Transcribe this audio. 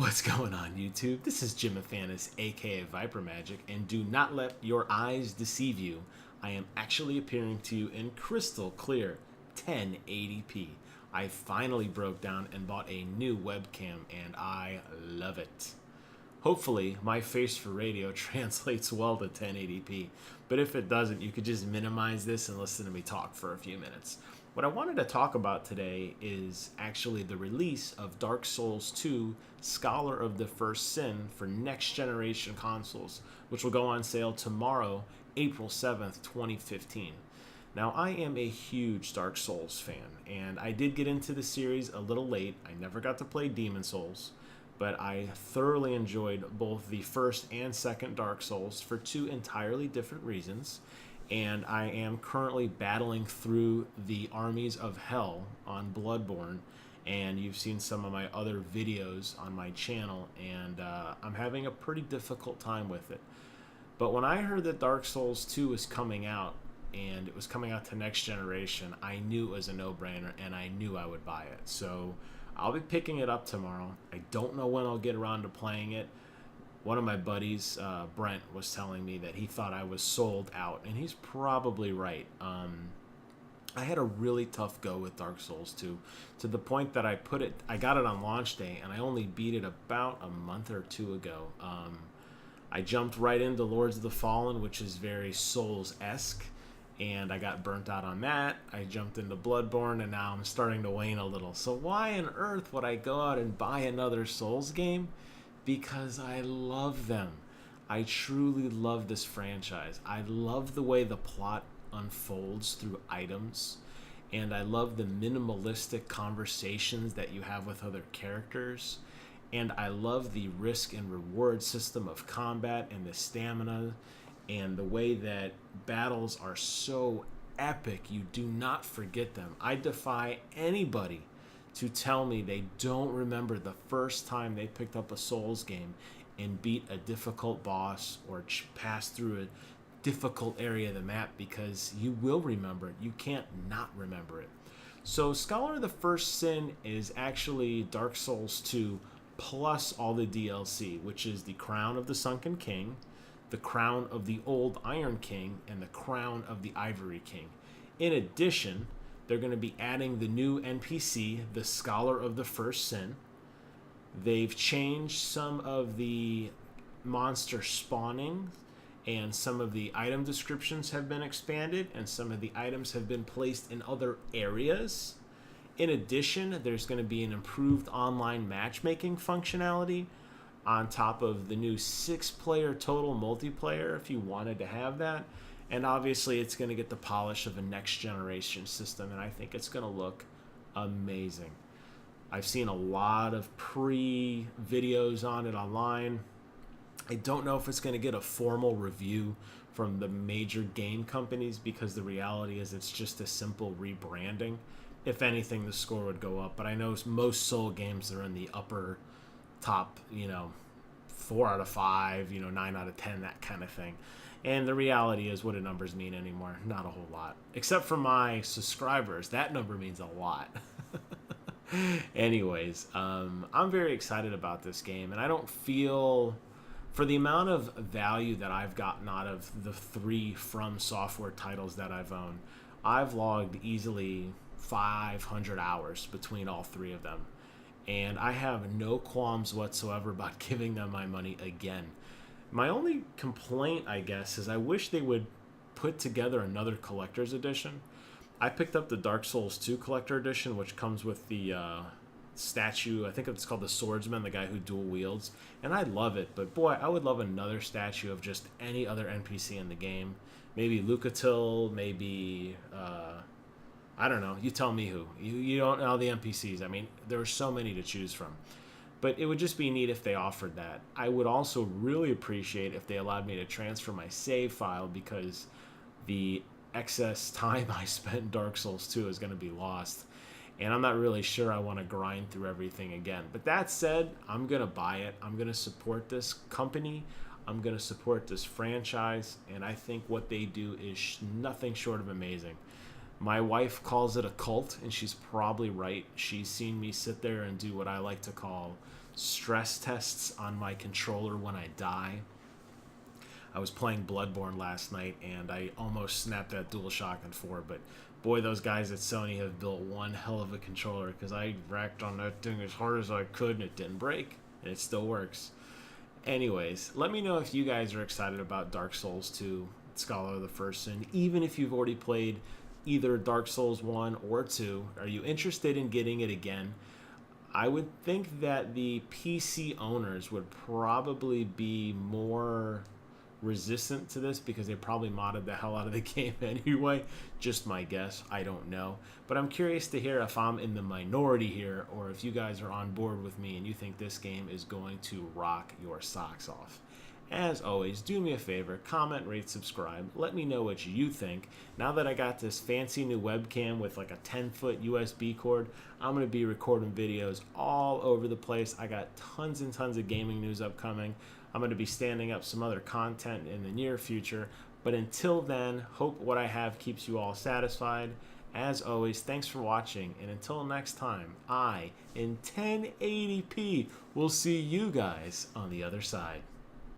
What's going on, YouTube? This is Jim Athanas, aka Viper Magic, and do not let your eyes deceive you. I am actually appearing to you in crystal clear 1080p. I finally broke down and bought a new webcam, and I love it. Hopefully, my face for radio translates well to 1080p, but if it doesn't, you could just minimize this and listen to me talk for a few minutes. What I wanted to talk about today is actually the release of Dark Souls 2 Scholar of the First Sin for next generation consoles, which will go on sale tomorrow, April 7th, 2015. Now, I am a huge Dark Souls fan, and I did get into the series a little late. I never got to play Demon Souls, but I thoroughly enjoyed both the first and second Dark Souls for two entirely different reasons. And I am currently battling through the armies of hell on Bloodborne, and you've seen some of my other videos on my channel, and I'm having a pretty difficult time with it. But when I heard that Dark Souls 2 was coming out, and it was coming out to next generation, I knew it was a no-brainer, and I knew I would buy it. So I'll be picking it up tomorrow. I don't know when I'll get around to playing it. One of my buddies, Brent, was telling me that he thought I was sold out, and he's probably right. I had a really tough go with Dark Souls 2, to the point that I got it on launch day, and I only beat it about a month or two ago. I jumped right into Lords of the Fallen, which is very Souls-esque, and I got burnt out on that. I jumped into Bloodborne, and now I'm starting to wane a little. So why on earth would I go out and buy another Souls game? Because I love them. I truly love this franchise. I love the way the plot unfolds through items, and I love the minimalistic conversations that you have with other characters, and I love the risk and reward system of combat and the stamina, and the way that battles are so epic you do not forget them. I defy anybody to tell me they don't remember the first time they picked up a Souls game and beat a difficult boss or passed through a difficult area of the map, because you will remember it. You can't not remember it. So Scholar of the First Sin is actually Dark Souls 2 plus all the DLC, which is the Crown of the Sunken King, the Crown of the Old Iron King, and the Crown of the Ivory King. In addition, they're going to be adding the new NPC, the Scholar of the First Sin. They've changed some of the monster spawning, and some of the item descriptions have been expanded, and some of the items have been placed in other areas. In addition, there's going to be an improved online matchmaking functionality on top of the new 6-player total multiplayer, if you wanted to have that. And obviously, it's going to get the polish of a next-generation system, and I think it's going to look amazing. I've seen a lot of pre-videos on it online. I don't know if it's going to get a formal review from the major game companies, because the reality is it's just a simple rebranding. If anything, the score would go up, but I know most Soul games are in the upper top, 4 out of 5, 9 out of 10, that kind of thing. And the reality is, what do numbers mean anymore? Not a whole lot. Except for my subscribers. That number means a lot. Anyways, I'm very excited about this game. And I don't feel, for the amount of value that I've gotten out of the 3 From Software titles that I've owned, I've logged easily 500 hours between all 3 of them. And I have no qualms whatsoever about giving them my money again. My only complaint, I guess, is I wish they would put together another collector's edition. I picked up the Dark Souls 2 collector edition, which comes with the statue. I think it's called the Swordsman, the guy who dual wields. And I love it, but boy, I would love another statue of just any other NPC in the game. Maybe Lucatil, maybe, I don't know. You tell me who. You don't know the NPCs. I mean, there are so many to choose from. But it would just be neat if they offered that. I would also really appreciate if they allowed me to transfer my save file, because the excess time I spent in Dark Souls 2 is going to be lost. And I'm not really sure I want to grind through everything again. But that said, I'm going to buy it. I'm going to support this company. I'm going to support this franchise. And I think what they do is nothing short of amazing. My wife calls it a cult, and she's probably right. She's seen me sit there and do what I like to call stress tests on my controller when I die. I was playing Bloodborne last night, and I almost snapped that DualShock in 4, but boy, those guys at Sony have built one hell of a controller, because I racked on that thing as hard as I could, and it didn't break, and it still works. Anyways, let me know if you guys are excited about Dark Souls 2, Scholar of the First Sin, even if you've already played either Dark Souls 1 or 2. Are you interested in getting it again? I would think that the PC owners would probably be more resistant to this because they probably modded the hell out of the game anyway. Just my guess. I don't know. But I'm curious to hear if I'm in the minority here, or if you guys are on board with me and you think this game is going to rock your socks off. As always, do me a favor, comment, rate, subscribe. Let me know what you think. Now that I got this fancy new webcam with like a 10-foot USB cord, I'm going to be recording videos all over the place. I got tons and tons of gaming news upcoming. I'm going to be standing up some other content in the near future. But until then, hope what I have keeps you all satisfied. As always, thanks for watching. And until next time, I, in 1080p, will see you guys on the other side.